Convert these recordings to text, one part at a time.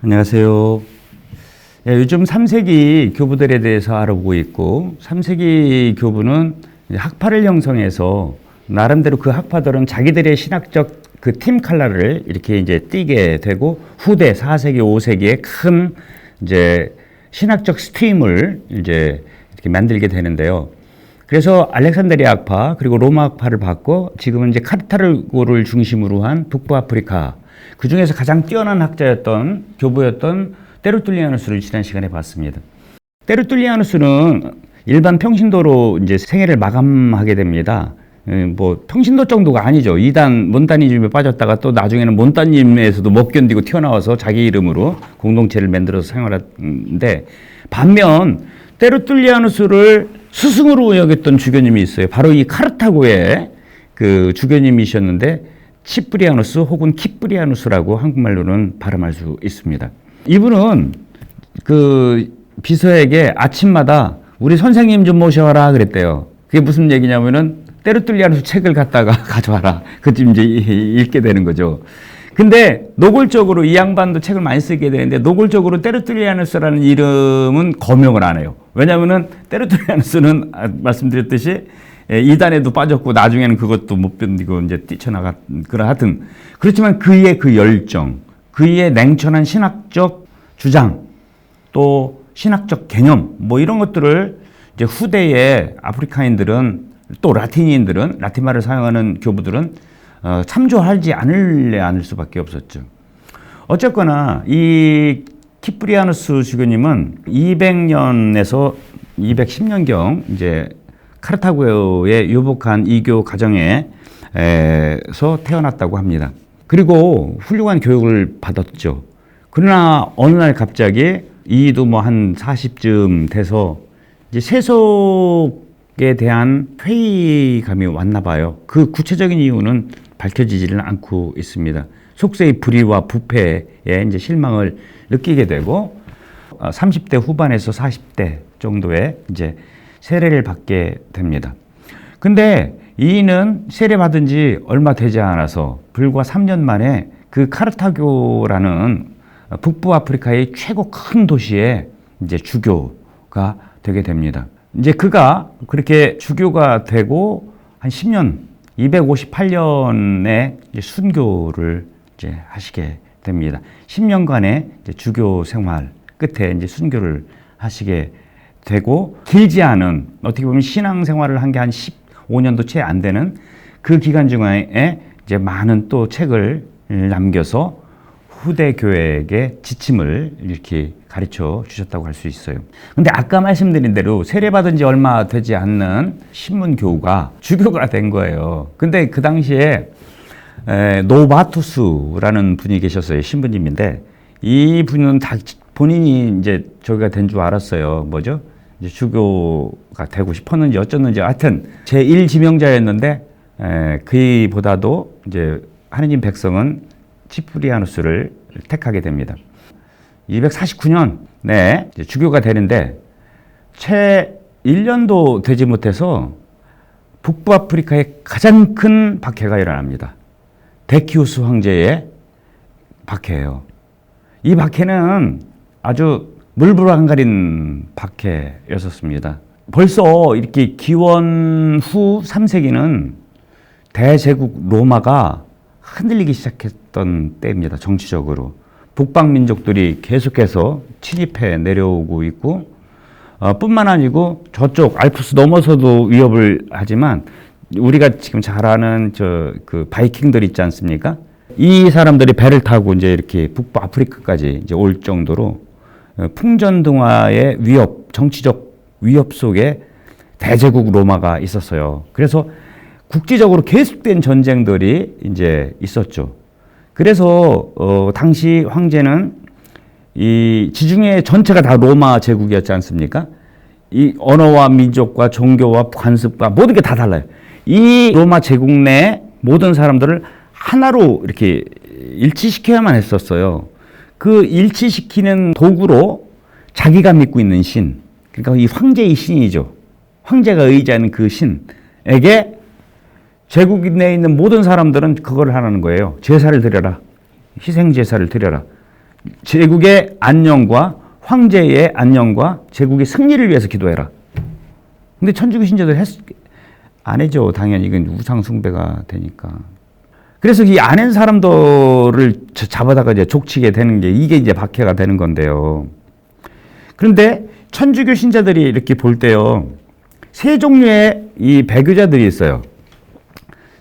안녕하세요. 요즘 3세기 교부들에 대해서 알아보고 있고, 3세기 교부는 학파를 형성해서 나름대로 그 학파들은 자기들의 신학적 그 팀 칼라를 이렇게 이제 띠게 되고, 후대 4세기, 5세기에 큰 이제 신학적 스트림을 이제 이렇게 만들게 되는데요. 그래서 알렉산드리아 학파 그리고 로마 학파를 받고, 지금은 이제 카르타고를 중심으로 한 북부 아프리카, 그 중에서 가장 뛰어난 학자였던 교부였던 테르툴리아누스를 지난 시간에 봤습니다. 테르툴리아누스는 일반 평신도로 이제 생애를 마감하게 됩니다. 뭐 평신도 정도가 아니죠. 이단 몬타니즘에 빠졌다가 또 나중에는 몬타니즘에서도 못 견디고 튀어나와서 자기 이름으로 공동체를 만들어서 생활했는데, 반면 테르툴리아누스를 스승으로 여겼던 주교님이 있어요. 바로 이 카르타고의 그 주교님이셨는데, 치프리아누스 혹은 키프리아누스라고 한국말로는 발음할 수 있습니다. 이분은 그 비서에게 아침마다 우리 선생님 좀 모셔와라 그랬대요. 그게 무슨 얘기냐면은 테르툴리아누스 책을 갖다가 가져와라. 그쯤 이제 읽게 되는 거죠. 근데 노골적으로 이 양반도 책을 많이 쓰게 되는데, 노골적으로 테르툴리아누스라는 이름은 거명을 안 해요. 왜냐하면은 테르툴리아누스는 말씀드렸듯이 이단에도 빠졌고 나중에는 그것도 못 견디고 이제 뛰쳐나갔, 그러 하여튼 그렇지만 그의 그 열정, 그의 냉철한 신학적 주장, 또 신학적 개념, 뭐 이런 것들을 이제 후대의 아프리카인들은, 또 라틴인들은, 라틴말을 사용하는 교부들은 참조하지 않을 수밖에 없었죠. 어쨌거나 이 키프리아누스 주교님은 200년에서 210년경 이제 카르타고에 유복한 이교 가정에서 태어났다고 합니다. 그리고 훌륭한 교육을 받았죠. 그러나 어느 날 갑자기 이도 뭐 한 40쯤 돼서 이제 세속에 대한 회의감이 왔나 봐요. 그 구체적인 이유는 밝혀지지는 않고 있습니다. 속세의 불의와 부패에 이제 실망을 느끼게 되고 30대 후반에서 40대 정도에 이제 세례를 받게 됩니다. 근데 이는 세례받은 지 얼마 되지 않아서 불과 3년 만에 그 카르타고라는 북부 아프리카의 최고 큰 도시에 이제 주교가 되게 됩니다. 이제 그가 그렇게 주교가 되고 한 10년, 258년에 이제 순교를 이제 하시게 됩니다. 10년간의 이제 주교 생활 끝에 이제 순교를 하시게 되고, 길지 않은, 어떻게 보면 신앙생활을 한 게 한 15년도 채 안 되는 그 기간 중에 이제 많은 또 책을 남겨서 후대 교회에게 지침을 이렇게 가르쳐 주셨다고 할 수 있어요. 근데 아까 말씀드린 대로 세례받은 지 얼마 되지 않는 신문교우가 주교가 된 거예요. 근데 그 당시에 노바투스라는 분이 계셨어요. 신부님인데, 이 분은 다 본인이 이제 저기가 된 줄 알았어요. 뭐죠? 이제 주교가 되고 싶었는지 어쩌는지 하여튼 제1지명자였는데, 그보다도 이제 하느님 백성은 치프리아누스를 택하게 됩니다. 249년에 이제 주교가 되는데, 채 1년도 되지 못해서 북부 아프리카에 가장 큰 박해가 일어납니다. 데키우스 황제의 박해예요. 이 박해는 아주 물불안가린 박해였었습니다. 벌써 이렇게 기원 후 3세기는 대제국 로마가 흔들리기 시작했던 때입니다. 정치적으로. 북방 민족들이 계속해서 침입해 내려오고 있고, 뿐만 아니고 저쪽 알프스 넘어서도 위협을 하지만, 우리가 지금 잘 아는 그 바이킹들 있지 않습니까? 이 사람들이 배를 타고 이제 이렇게 북부 아프리카까지 이제 올 정도로 풍전등화의 위협, 정치적 위협 속에 대제국 로마가 있었어요. 그래서 국제적으로 계속된 전쟁들이 이제 있었죠. 그래서 당시 황제는 이 지중해 전체가 다 로마 제국이었지 않습니까? 이 언어와 민족과 종교와 관습과 모든 게 다 달라요. 이 로마 제국 내 모든 사람들을 하나로 이렇게 일치시켜야만 했었어요. 그 일치시키는 도구로 자기가 믿고 있는 신, 그러니까 이 황제의 신이죠. 황제가 의지하는 그 신에게 제국 내에 있는 모든 사람들은 그걸 하라는 거예요. 제사를 드려라. 희생 제사를 드려라. 제국의 안녕과 황제의 안녕과 제국의 승리를 위해서 기도해라. 근데 천주교 신자들 안 해죠. 당연히 이건 우상 숭배가 되니까. 그래서 이 안 한 사람들을 잡아다가 이제 족치게 되는 게 이게 이제 박해가 되는 건데요. 그런데 천주교 신자들이 이렇게 볼 때요, 세 종류의 이 배교자들이 있어요.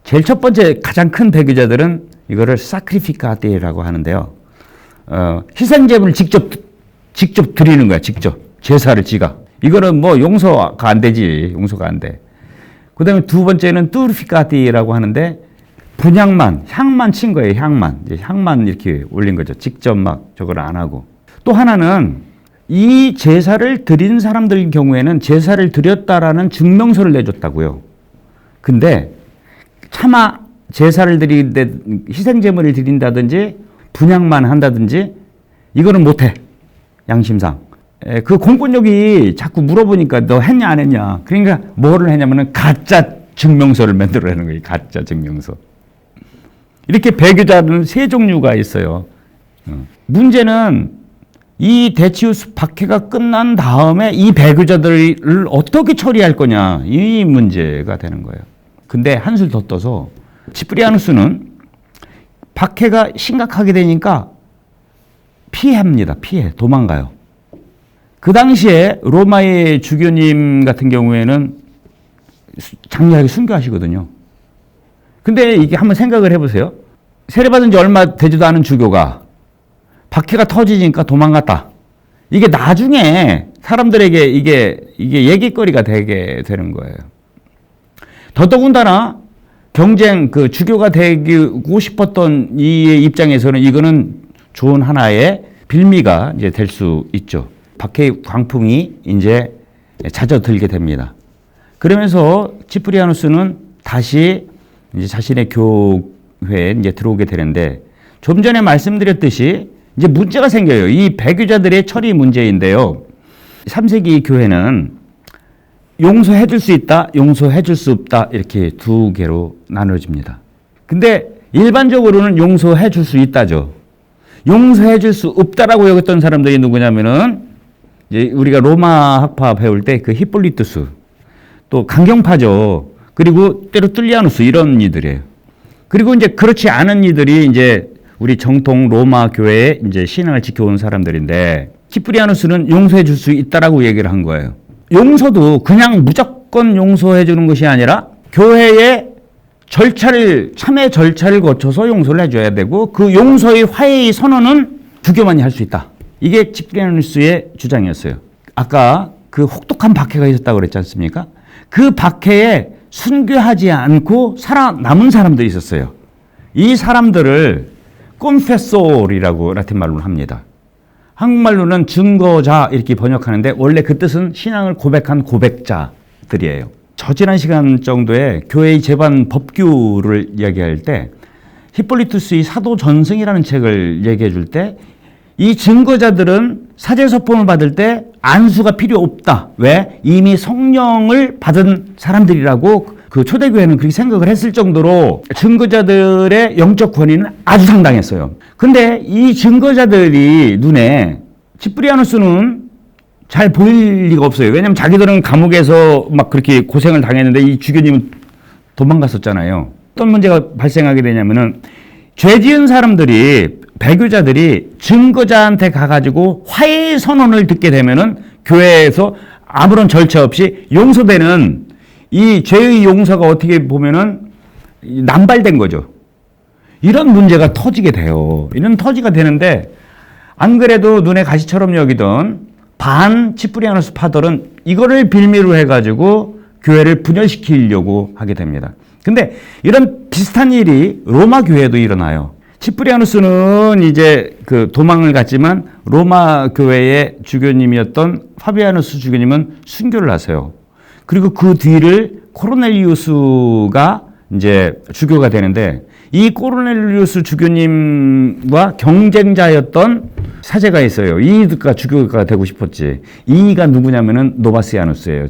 제일 첫 번째 가장 큰 배교자들은 이거를 사크리피카테라고 하는데요. 희생제물을 직접 드리는 거야. 직접 제사를 지가. 이거는 뭐 용서가 안 되지. 용서가 안 돼. 그다음에 두 번째는 뚜르피카티라고 하는데 분향만, 향만 친 거예요. 향만. 이제 향만 이렇게 올린 거죠. 직접 막 저걸 안 하고. 또 하나는 이 제사를 드린 사람들 경우에는 제사를 드렸다라는 증명서를 내줬다고요. 근데 차마 제사를 드리는데 희생제물을 드린다든지 분향만 한다든지 이거는 못해. 양심상. 그 공권력이 자꾸 물어보니까 너 했냐 안 했냐. 그러니까 뭐를 했냐면은 가짜 증명서를 만들어내는 거예요. 가짜 증명서. 이렇게 배교자는 세 종류가 있어요. 문제는 이 데치우스 박해가 끝난 다음에 이 배교자들을 어떻게 처리할 거냐. 이 문제가 되는 거예요. 근데 한술 더 떠서 치프리아누스는 박해가 심각하게 되니까 피합니다. 피해. 도망가요. 그 당시에 로마의 주교님 같은 경우에는 장렬하게 순교하시거든요. 근데 이게 한번 생각을 해보세요. 세례받은 지 얼마 되지도 않은 주교가 박해가 터지니까 도망갔다. 이게 나중에 사람들에게 이게 얘기거리가 되게 되는 거예요. 더더군다나 경쟁, 그 주교가 되고 싶었던 이의 입장에서는 이거는 좋은 하나의 빌미가 이제 될 수 있죠. 박해의 광풍이 이제 잦아들게 됩니다. 그러면서 치프리아누스는 다시 이제 자신의 교회에 이제 들어오게 되는데 좀 전에 말씀드렸듯이 이제 문제가 생겨요. 이 배교자들의 처리 문제인데요. 3세기 교회는 용서해 줄 수 있다, 용서해 줄 수 없다 이렇게 두 개로 나눠집니다. 근데 일반적으로는 용서해 줄 수 있다죠. 용서해 줄 수 없다라고 여겼던 사람들이 누구냐면은 이제 우리가 로마 학파 배울 때 그 히폴리투스, 또 강경파죠. 그리고 때로 뚫리아누스 이런 이들이에요. 그리고 이제 그렇지 않은 이들이 이제 우리 정통 로마 교회의 이제 신앙을 지켜온 사람들인데 키프리아누스는 용서해 줄 수 있다라고 얘기를 한 거예요. 용서도 그냥 무조건 용서해 주는 것이 아니라 교회의 참회 절차를 거쳐서 용서를 해줘야 되고 그 용서의 화해의 선언은 주교만이 할 수 있다. 이게 키프리아누스의 주장이었어요. 아까 그 혹독한 박해가 있었다고 그랬지 않습니까? 그 박해에 순교하지 않고 살아남은 사람들이 있었어요. 이 사람들을 콘페소리라고 라틴 말로 합니다. 한국말로는 증거자 이렇게 번역하는데 원래 그 뜻은 신앙을 고백한 고백자들이에요. 저지난 시간 정도에 교회의 제반 법규를 이야기할 때 히폴리투스의 사도 전승이라는 책을 얘기해 줄 때 이 증거자들은 사제서품을 받을 때 안수가 필요 없다. 왜? 이미 성령을 받은 사람들이라고 그 초대교회는 그렇게 생각을 했을 정도로 증거자들의 영적 권위는 아주 상당했어요. 근데 이 증거자들이 눈에 치프리아누스는 잘 보일 리가 없어요. 왜냐하면 자기들은 감옥에서 막 그렇게 고생을 당했는데 이 주교님은 도망갔었잖아요. 어떤 문제가 발생하게 되냐면은 죄 지은 사람들이 배교자들이 증거자한테 가가지고 화해 선언을 듣게 되면은 교회에서 아무런 절차 없이 용서되는 이 죄의 용서가 어떻게 보면은 남발된 거죠. 이런 문제가 터지게 돼요. 이런 터지가 되는데 안 그래도 눈에 가시처럼 여기던 반 치프리아누스 파들은 이거를 빌미로 해가지고 교회를 분열시키려고 하게 됩니다. 근데 이런 비슷한 일이 로마 교회에도 일어나요. 치프리아누스는 이제 그 도망을 갔지만 로마 교회의 주교님이었던 파비아누스 주교님은 순교를 하세요. 그리고 그 뒤를 코르넬리우스가 이제 주교가 되는데 이 코르넬리우스 주교님과 경쟁자였던 사제가 있어요. 이가 주교가 되고 싶었지. 이가 누구냐면은 노바시아누스예요.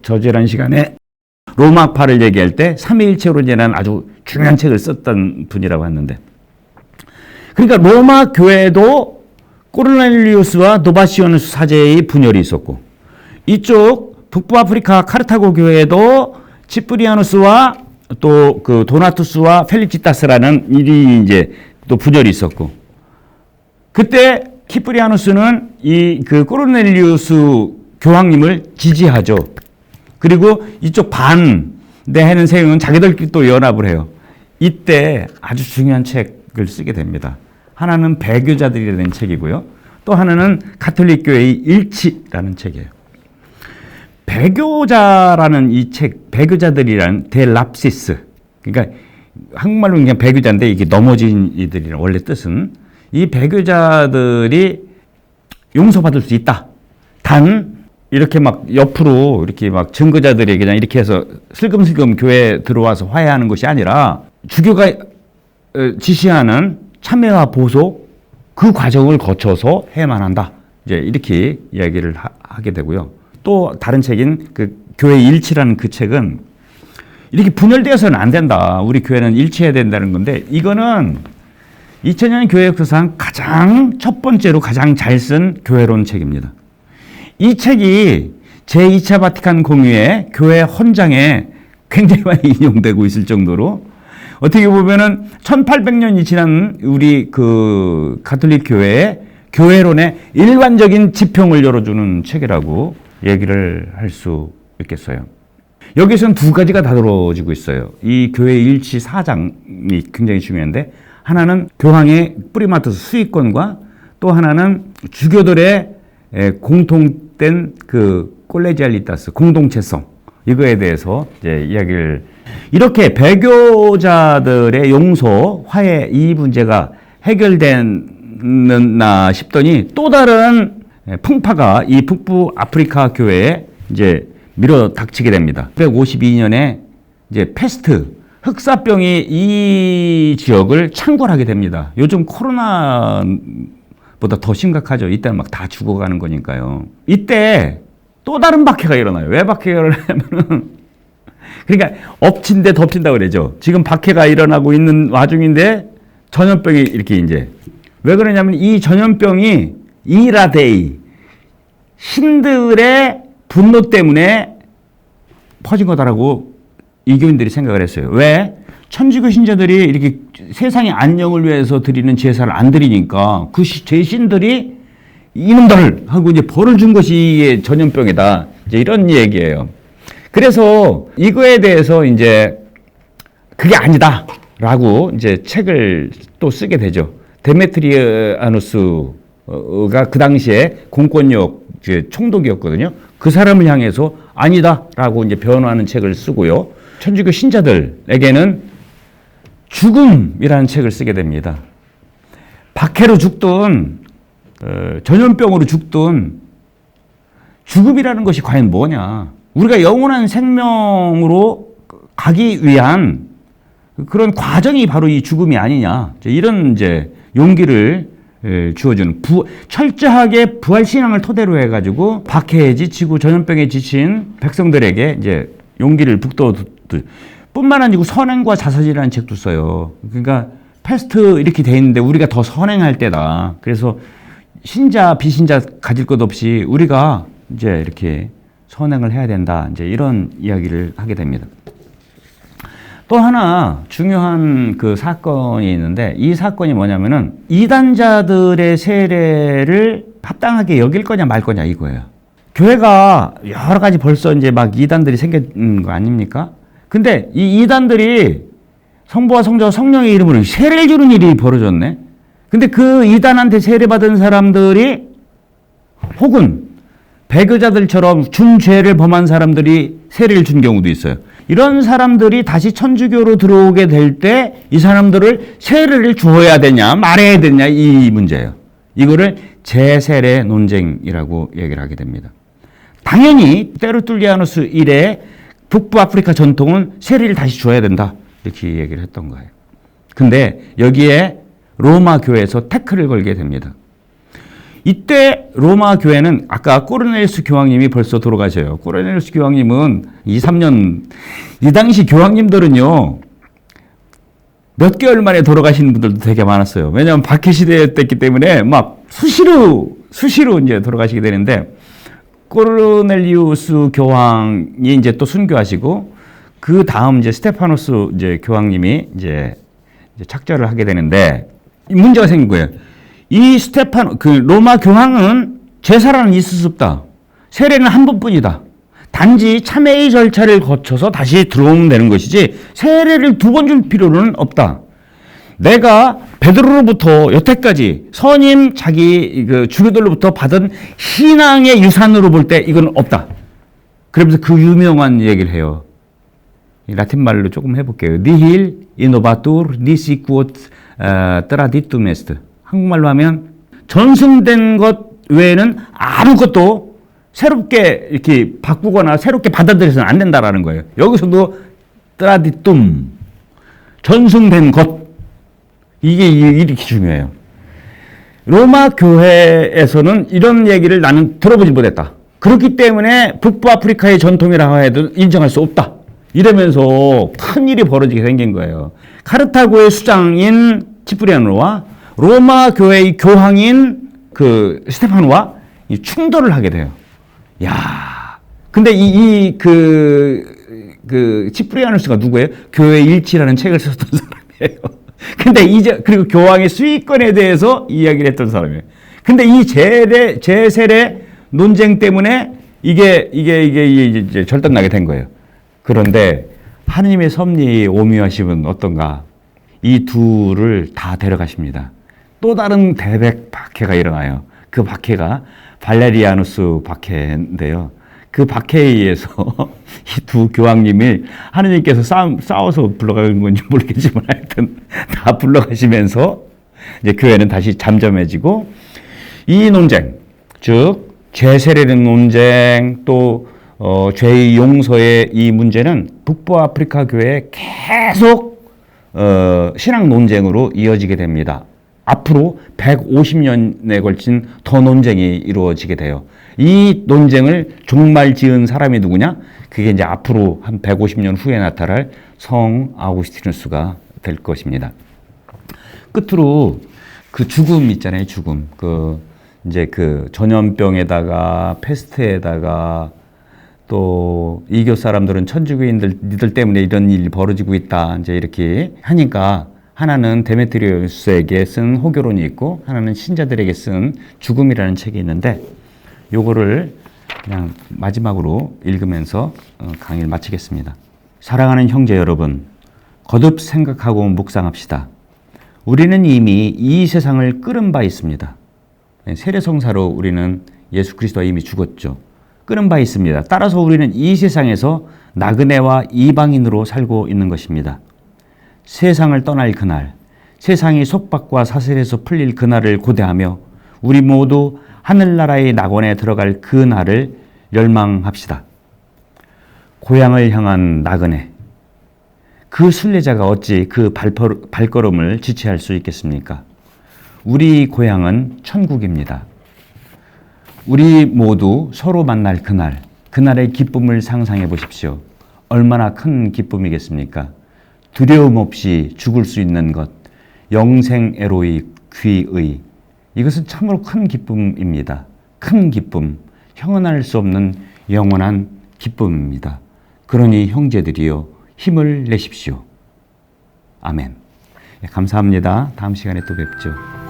저지난 시간에 로마파를 얘기할 때 삼위일체론이라는 아주 중요한 책을 썼던 분이라고 했는데, 그러니까 로마 교회도 코르넬리우스와 노바시오누스 사제의 분열이 있었고, 이쪽 북부 아프리카 카르타고 교회에도 치프리아누스와 또 그 도나투스와 펠리치타스라는 일이 이제 또 분열이 있었고, 그때 키프리아누스는 이 그 코르넬리우스 교황님을 지지하죠. 그리고 이쪽 반대하는 세력은 자기들끼리 또 연합을 해요. 이때 아주 중요한 책을 쓰게 됩니다. 하나는 배교자들이라는 책이고요. 또 하나는 가톨릭 교회의 일치라는 책이에요. 배교자라는 이 책, 배교자들이란 델랍시스, 그러니까 한국말로 그냥 배교자인데 이게 넘어진 이들이란 원래 뜻은, 이 배교자들이 용서받을 수 있다. 단 이렇게 막 옆으로 이렇게 막 증거자들이 그냥 이렇게 해서 슬금슬금 교회에 들어와서 화해하는 것이 아니라 주교가 지시하는 참회와 보속 그 과정을 거쳐서 해야만 한다. 이제 이렇게 이야기를 하게 되고요. 또 다른 책인 그 교회 일치라는 그 책은 이렇게 분열되어서는 안 된다. 우리 교회는 일치해야 된다는 건데, 이거는 2000년 교회 역사상 가장 첫 번째로 가장 잘 쓴 교회론 책입니다. 이 책이 제2차 바티칸 공의회 교회 헌장에 굉장히 많이 인용되고 있을 정도로, 어떻게 보면은 1800년이 지난 우리 그 가톨릭 교회의 교회론의 일관적인 지평을 열어주는 책이라고 얘기를 할 수 있겠어요. 여기서는 두 가지가 다뤄지고 있어요. 이 교회 일치 사장이 굉장히 중요한데, 하나는 교황의 프리마투스 수익권과 또 하나는 주교들의 공통된 그 콜레지알리타스 공동체성, 이거에 대해서 이제 이야기를, 이렇게 배교자들의 용서, 화해 이 문제가 해결됐나 싶더니 또 다른 풍파가 이 북부 아프리카 교회에 이제 밀어 닥치게 됩니다. 1952년에 이제 패스트, 흑사병이 이 지역을 창궐하게 됩니다. 요즘 코로나보다 더 심각하죠. 이때는 막 다 죽어가는 거니까요. 이때 또 다른 박해가 일어나요. 왜 박해가 일어나냐면은, 그러니까 엎친 데 덮친다고 그러죠. 지금 박해가 일어나고 있는 와중인데 전염병이 이렇게 이제, 왜 그러냐면 이 전염병이 이라데이, 신들의 분노 때문에 퍼진 거다라고 이교인들이 생각을 했어요. 왜? 천주교 신자들이 이렇게 세상의 안녕을 위해서 드리는 제사를 안 드리니까 그 제신들이 이놈들 하고 이제 벌을 준 것이 전염병이다. 이제 이런 얘기예요. 그래서 이거에 대해서 이제 그게 아니다라고 이제 책을 또 쓰게 되죠. 데메트리아누스가 그 당시에 공권력 총독이었거든요. 그 사람을 향해서 아니다라고 이제 변호하는 책을 쓰고요. 천주교 신자들에게는 죽음이라는 책을 쓰게 됩니다. 박해로 죽든 전염병으로 죽든 죽음이라는 것이 과연 뭐냐. 우리가 영원한 생명으로 가기 위한 그런 과정이 바로 이 죽음이 아니냐. 이런 이제 용기를 주어주는, 철저하게 부활신앙을 토대로 해가지고 박해에 지치고 전염병에 지친 백성들에게 이제 용기를 북돋을 뿐만 아니고 선행과 자선이라는 책도 써요. 그러니까 패스트 이렇게 돼 있는데 우리가 더 선행할 때다. 그래서 신자 비신자 가질 것 없이 우리가 이제 이렇게 선행을 해야 된다. 이제 이런 이야기를 하게 됩니다. 또 하나 중요한 그 사건이 있는데, 이 사건이 뭐냐면은 이단자들의 세례를 합당하게 여길 거냐 말 거냐 이거예요. 교회가 여러 가지 벌써 이제 막 이단들이 생긴 거 아닙니까? 근데 이 이단들이 성부와 성자와 성령의 이름으로 세례를 주는 일이 벌어졌네. 근데 그 이단한테 세례받은 사람들이 혹은 배교자들처럼 준죄를 범한 사람들이 세례를 준 경우도 있어요. 이런 사람들이 다시 천주교로 들어오게 될 때 이 사람들을 세례를 주어야 되냐 말아야 되냐 이 문제예요. 이거를 재세례 논쟁이라고 얘기를 하게 됩니다. 당연히 테르툴리아누스 이래 북부 아프리카 전통은 세례를 다시 줘야 된다. 이렇게 얘기를 했던 거예요. 근데 여기에 로마 교회에서 태클을 걸게 됩니다. 이때 로마 교회는 아까 코르넬리우스 교황님이 벌써 돌아가셔요. 코르넬리우스 교황님은 2, 3년, 이 당시 교황님들은요, 몇 개월 만에 돌아가시는 분들도 되게 많았어요. 왜냐하면 박해 시대였기 때문에 막 수시로 이제 돌아가시게 되는데, 코르넬리우스 교황이 이제 또 순교하시고, 그 다음 이제 스테파노스 이제 교황님이 이제 착절을 하게 되는데, 이 문제가 생긴 거예요. 이 그 로마 교황은 제사라는 있을 수 없다. 세례는 한 번뿐이다. 단지 참회의 절차를 거쳐서 다시 들어오면 되는 것이지 세례를 2번 줄 필요는 없다. 내가 베드로로부터 여태까지 선임 자기 그 주교들로부터 받은 신앙의 유산으로 볼 때 이건 없다. 그러면서 그 유명한 얘기를 해요. 라틴 말로 조금 해볼게요. Nihil innovatur nisi quod traditum est. 한국말로 하면 전승된 것 외에는 아무것도 새롭게 이렇게 바꾸거나 새롭게 받아들여서는 안 된다라는 거예요. 여기서도 traditum, 전승된 것. 이게 이렇게 중요해요. 로마 교회에서는 이런 얘기를 나는 들어보지 못했다. 그렇기 때문에 북부 아프리카의 전통이라고 해도 인정할 수 없다. 이러면서 큰 일이 벌어지게 생긴 거예요. 카르타고의 수장인 치프리아노와 로마 교회의 교황인 그 스테파노와 충돌을 하게 돼요. 야, 근데 그 치프리아누스가 누구예요? 교회 일치라는 책을 썼던 사람이에요. 근데 그리고 교황의 수익권에 대해서 이야기를 했던 사람이에요. 근데 이 제세례 논쟁 때문에 이게 이제 절단나게 된 거예요. 그런데 하느님의 섭리 오묘하심은 어떤가? 이 둘을 다 데려가십니다. 또 다른 대백 박해가 일어나요. 그 박해가 발레리아누스 박해인데요. 그 박해에 의해서 이 두 교황님이 하느님께서 싸워서 불러가는 건지 모르겠지만 하여튼 다 불러가시면서 이제 교회는 다시 잠잠해지고, 이 논쟁, 즉 죄세례는 논쟁, 또 죄의 용서의 이 문제는 북부 아프리카 교회에 계속 신앙 논쟁으로 이어지게 됩니다. 앞으로 150년에 걸친 더 논쟁이 이루어지게 돼요. 이 논쟁을 종말 지은 사람이 누구냐? 그게 이제 앞으로 한 150년 후에 나타날 성 아우구스티누스가 될 것입니다. 끝으로 그 죽음 있잖아요, 죽음. 이제 그 전염병에다가 페스트에다가 또 이교 사람들은 천주교인들 니들 때문에 이런 일이 벌어지고 있다. 이제 이렇게 하니까 하나는 데메트리우스에게 쓴 호교론이 있고 하나는 신자들에게 쓴 죽음이라는 책이 있는데, 요거를 그냥 마지막으로 읽으면서 강의를 마치겠습니다. 사랑하는 형제 여러분, 거듭 생각하고 묵상합시다. 우리는 이미 이 세상을 끓은 바 있습니다. 세례성사로 우리는 예수 그리스도와 이미 죽었죠. 끓은 바 있습니다. 따라서 우리는 이 세상에서 나그네와 이방인으로 살고 있는 것입니다. 세상을 떠날 그날, 세상이 속박과 사슬에서 풀릴 그날을 고대하며 우리 모두 하늘나라의 낙원에 들어갈 그 날을 열망합시다. 고향을 향한 나그네, 그 순례자가 어찌 그 발걸음을 지체할 수 있겠습니까? 우리 고향은 천국입니다. 우리 모두 서로 만날 그날, 그날의 기쁨을 상상해 보십시오. 얼마나 큰 기쁨이겠습니까? 두려움 없이 죽을 수 있는 것, 영생애로의 귀의, 이것은 참으로 큰 기쁨입니다. 큰 기쁨, 형언할 수 없는 영원한 기쁨입니다. 그러니 형제들이여 힘을 내십시오. 아멘. 감사합니다. 다음 시간에 또 뵙죠.